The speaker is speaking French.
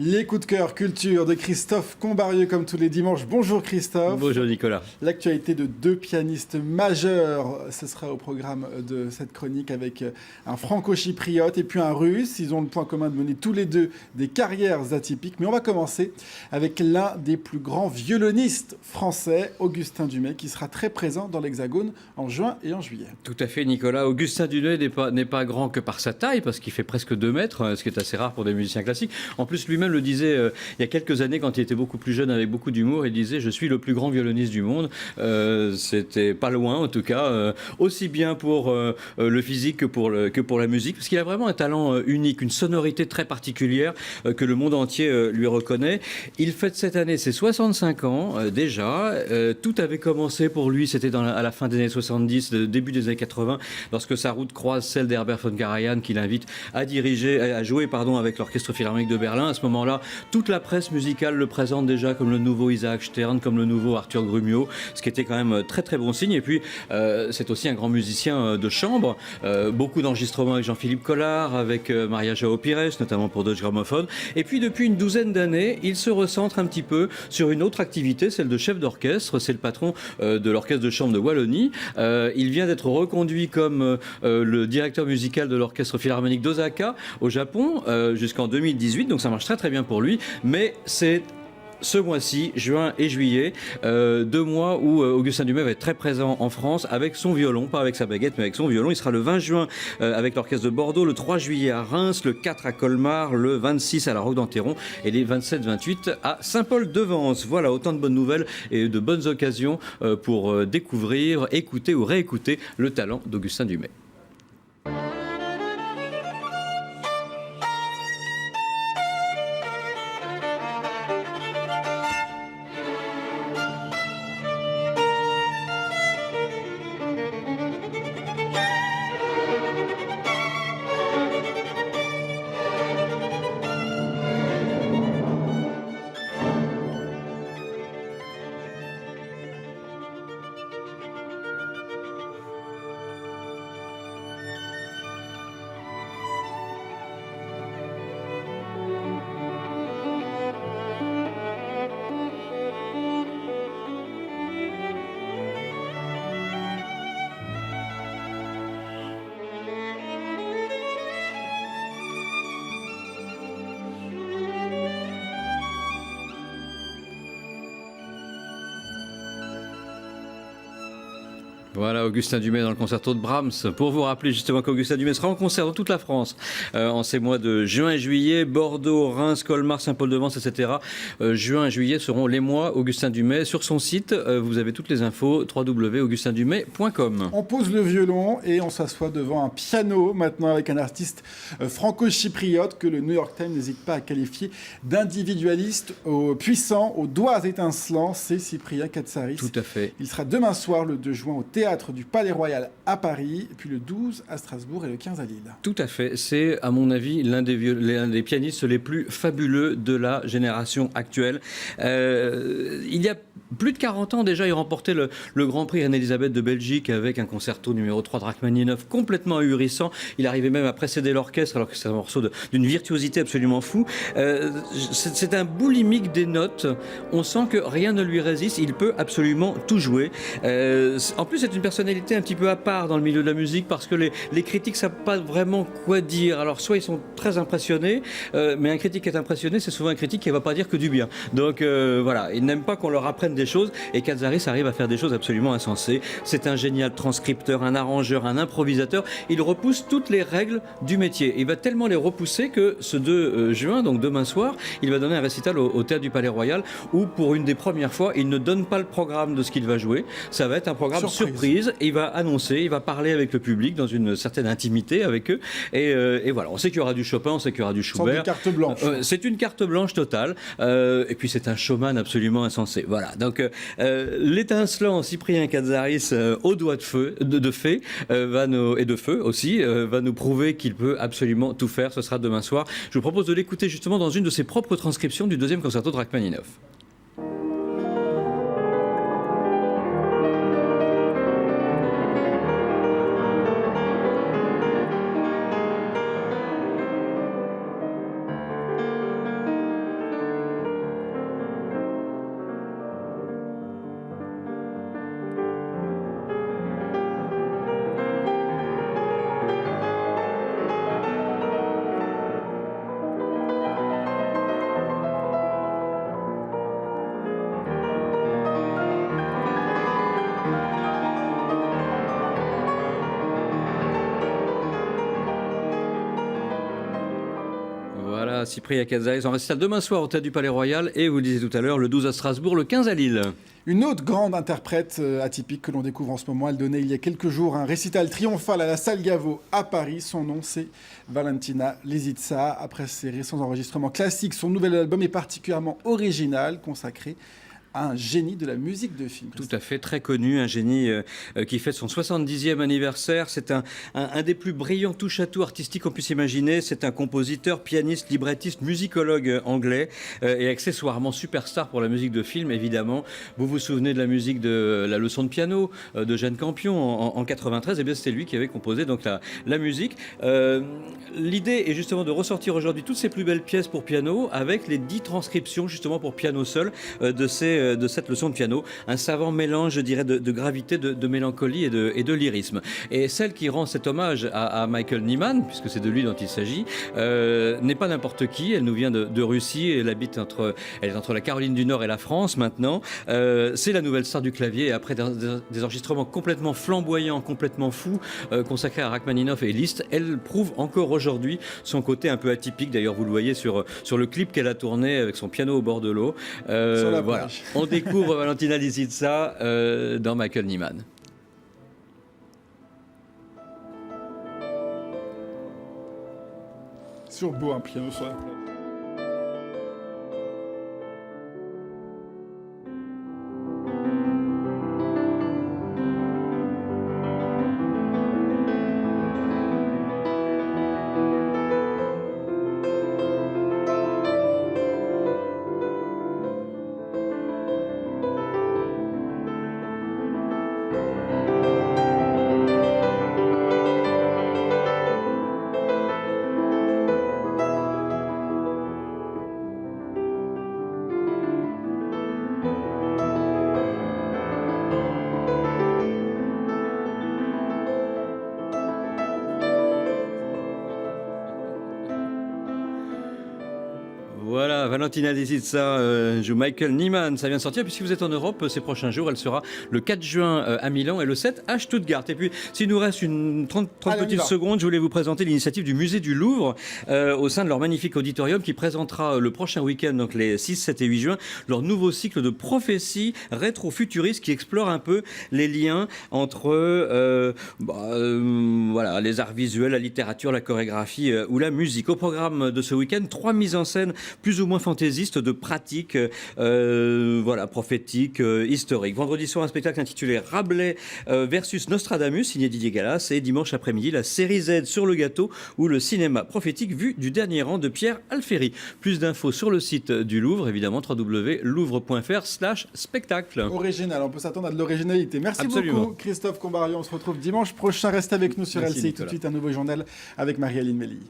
Les coups de cœur culture de Christophe Combarieux comme tous les dimanches. Bonjour Christophe. Bonjour Nicolas. L'actualité de deux pianistes majeurs, ce sera au programme de cette chronique avec un franco-chypriote et puis un russe. Ils ont le point commun de mener tous les deux des carrières atypiques. Mais on va commencer avec l'un des plus grands violonistes français, Augustin Dumay, qui sera très présent dans l'Hexagone en juin et en juillet. Tout à fait Nicolas. Augustin Dumay n'est pas grand que par sa taille, parce qu'il fait presque 2 mètres, ce qui est assez rare pour des musiciens classiques. En plus, lui-même le disait il y a quelques années, quand il était beaucoup plus jeune, avec beaucoup d'humour, il disait « Je suis le plus grand violoniste du monde ». C'était pas loin, en tout cas, aussi bien pour le physique que pour la musique, parce qu'il a vraiment un talent unique, une sonorité très particulière que le monde entier lui reconnaît. Il fête cette année ses 65 ans déjà. Tout avait commencé pour lui, c'était à la fin des années 70, début des années 80, lorsque sa route croise celle d'Herbert von Karajan, qui l'invite à jouer avec l'Orchestre Philharmonique de Berlin. À ce moment-là, toute la presse musicale le présente déjà comme le nouveau Isaac Stern, comme le nouveau Arthur Grumio, ce qui était quand même très très bon signe. Et puis, c'est aussi un grand musicien de chambre. Beaucoup d'enregistrements avec Jean-Philippe Collard, avec Maria João Pires, notamment pour Deutsche Grammophon. Et puis, depuis une douzaine d'années, il se recentre un petit peu sur une autre activité, celle de chef d'orchestre. C'est le patron de l'Orchestre de chambre de Wallonie. Il vient d'être reconduit comme le directeur musical de l'Orchestre Philharmonique d'Osaka, au Japon, jusqu'en 2018, donc ça marche très très bien pour lui, mais c'est ce mois-ci, juin et juillet, 2 mois où Augustin Dumay va être très présent en France avec son violon, pas avec sa baguette, mais avec son violon. Il sera le 20 juin avec l'Orchestre de Bordeaux, le 3 juillet à Reims, le 4 à Colmar, le 26 à la Roque d'Enterron et les 27-28 à Saint-Paul-de-Vence. Voilà, autant de bonnes nouvelles et de bonnes occasions pour découvrir, écouter ou réécouter le talent d'Augustin Dumay. Voilà, Augustin Dumay dans le concerto de Brahms. Pour vous rappeler justement qu'Augustin Dumay sera en concert dans toute la France en ces mois de juin et juillet. Bordeaux, Reims, Colmar, Saint-Paul-de-Vence, etc. Juin et juillet seront les mois Augustin Dumay. Sur son site, vous avez toutes les infos, www.augustindumay.com. On pose le violon et on s'assoit devant un piano maintenant avec un artiste franco-chypriote que le New York Times n'hésite pas à qualifier d'individualiste puissant, aux doigts étincelants. C'est Cyprien Katsaris. Tout à fait. Il sera demain soir, le 2 juin, au Théâtre du Palais Royal à Paris, puis le 12 à Strasbourg et le 15 à Lille. Tout à fait. C'est, à mon avis, l'un des pianistes les plus fabuleux de la génération actuelle. Il y a plus de 40 ans déjà, il remportait le Grand Prix Reine-Elisabeth de Belgique avec un concerto numéro 3 de Rachmaninov complètement ahurissant. Il arrivait même à précéder l'orchestre alors que c'est un morceau d'une virtuosité absolument fou. C'est un boulimique des notes. On sent que rien ne lui résiste. Il peut absolument tout jouer. En plus, c'est une personnalité un petit peu à part dans le milieu de la musique parce que les critiques ne savent pas vraiment quoi dire. Alors, soit ils sont très impressionnés, mais un critique qui est impressionné, c'est souvent un critique qui ne va pas dire que du bien. Donc, voilà, ils n'aiment pas qu'on leur apprenne des choses et Katsaris arrive à faire des choses absolument insensées. C'est un génial transcripteur, un arrangeur, un improvisateur. Il repousse toutes les règles du métier. Il va tellement les repousser que ce 2 juin, donc demain soir, il va donner un récital au Théâtre du Palais Royal où, pour une des premières fois, il ne donne pas le programme de ce qu'il va jouer. Ça va être un programme surprise. Il va annoncer, il va parler avec le public dans une certaine intimité avec eux. Et voilà, on sait qu'il y aura du Chopin, on sait qu'il y aura du Schubert. Une carte blanche. C'est une carte blanche totale. Et puis c'est un showman absolument insensé. Voilà. Donc l'étincelant Cyprien Katsaris aux doigts de feu, et de feu aussi, va nous prouver qu'il peut absolument tout faire. Ce sera demain soir. Je vous propose de l'écouter justement dans une de ses propres transcriptions du 2e concerto de Rachmaninov. Voilà, Cyprien Cazares en récital demain soir au Théâtre du Palais Royal et vous le disiez tout à l'heure, le 12 à Strasbourg, le 15 à Lille. Une autre grande interprète atypique que l'on découvre en ce moment, elle donnait il y a quelques jours un récital triomphal à la Salle Gaveau à Paris. Son nom, c'est Valentina Lisitsa. Après ses récents enregistrements classiques, son nouvel album est particulièrement original, consacré un génie de la musique de film. Tout à fait, très connu, un génie qui fête son 70e anniversaire. C'est un des plus brillants touche-à-tout artistiques qu'on puisse imaginer. C'est un compositeur, pianiste, librettiste, musicologue anglais et accessoirement superstar pour la musique de film, évidemment. Vous vous souvenez de la musique de la leçon de piano de Jeanne Campion en 93. Eh bien, c'était lui qui avait composé donc la musique. L'idée est justement de ressortir aujourd'hui toutes ces plus belles pièces pour piano avec les 10 transcriptions justement pour piano seul de cette leçon de piano, un savant mélange, je dirais, de gravité, de mélancolie et de lyrisme. Et celle qui rend cet hommage à Michael Nyman, puisque c'est de lui dont il s'agit, n'est pas n'importe qui. Elle nous vient de Russie, elle est entre la Caroline du Nord et la France maintenant. C'est la nouvelle star du clavier et après des enregistrements complètement flamboyants, complètement fous, consacrés à Rachmaninoff et Liszt, elle prouve encore aujourd'hui son côté un peu atypique. D'ailleurs, vous le voyez sur le clip qu'elle a tourné avec son piano au bord de l'eau. Sur la voilà. plage. On découvre Valentina Lisitsa dans Michael Nyman. Sur beau, un piano sur la plage. Voilà, Valentina Lisitsa joue Michael Nyman. Ça vient de sortir. Puis si vous êtes en Europe ces prochains jours, elle sera le 4 juin à Milan et le 7 à Stuttgart. Et puis, s'il nous reste une 30 petites secondes, je voulais vous présenter l'initiative du musée du Louvre au sein de leur magnifique auditorium qui présentera le prochain week-end, donc les 6, 7 et 8 juin, leur nouveau cycle de prophéties rétro-futuristes qui explore un peu les liens entre voilà, les arts visuels, la littérature, la chorégraphie ou la musique. Au programme de ce week-end, 3 mises en scène plus ou moins fantaisistes de pratiques voilà, prophétiques, historiques. Vendredi soir, un spectacle intitulé Rabelais versus Nostradamus, signé Didier Gallas, et dimanche après-midi, la série Z sur le gâteau ou le cinéma prophétique vu du dernier rang de Pierre Alféry. Plus d'infos sur le site du Louvre, évidemment, www.louvre.fr/spectacle. Original, on peut s'attendre à de l'originalité. Merci beaucoup, Christophe Combarion. On se retrouve dimanche prochain. Reste avec nous sur LCI. Tout de suite, un nouveau journal avec Marie-Aline Melly.